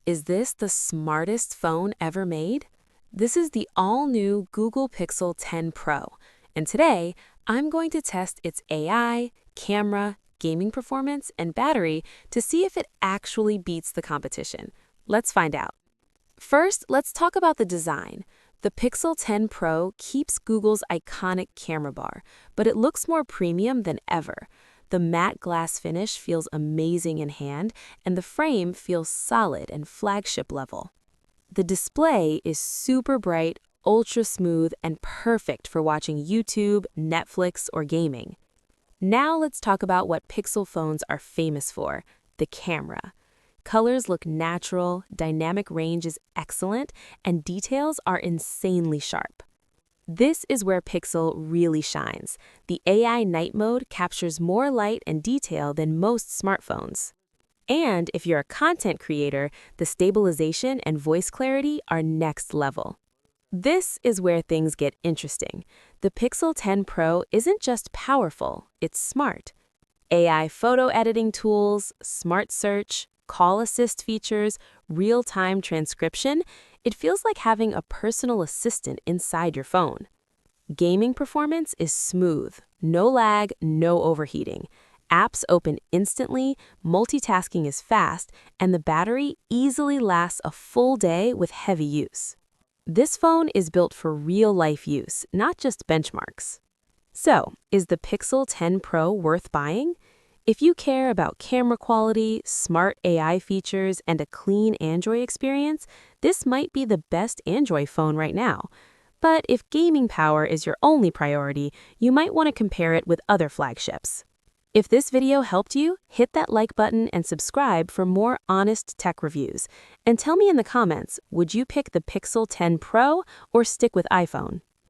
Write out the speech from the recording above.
Is this the smartest phone ever made? This is the all-new Google Pixel 10 Pro, and today I'm going to test its AI, camera, gaming performance, and battery to see if it actually beats the competition. Let's find out. First, let's talk about the design. The Pixel 10 Pro keeps Google's iconic camera bar, but it looks more premium than ever. The matte glass finish feels amazing in hand, and the frame feels solid and flagship level. The display is super bright, ultra smooth, and perfect for watching YouTube, Netflix, or gaming. Now let's talk about what Pixel phones are famous for: the camera. Colors look natural, dynamic range is excellent, and details are insanely sharp. This is where Pixel really shines. The AI night mode captures more light and detail than most smartphones. And if you're a content creator, the stabilization and voice clarity are next level. This is where things get interesting. The Pixel 10 Pro isn't just powerful, it's smart. AI photo editing tools, smart search, call assist features, real-time transcription, it feels like having a personal assistant inside your phone. Gaming performance is smooth, no lag, no overheating. Apps open instantly, multitasking is fast, and the battery easily lasts a full day with heavy use. This phone is built for real-life use, not just benchmarks. So, is the Pixel 10 Pro worth buying? If you care about camera quality, smart AI features, and a clean Android experience, this might be the best Android phone right now. But if gaming power is your only priority, you might want to compare it with other flagships. If this video helped you, hit that like button and subscribe for more honest tech reviews. And tell me in the comments, would you pick the Pixel 10 Pro or stick with iPhone?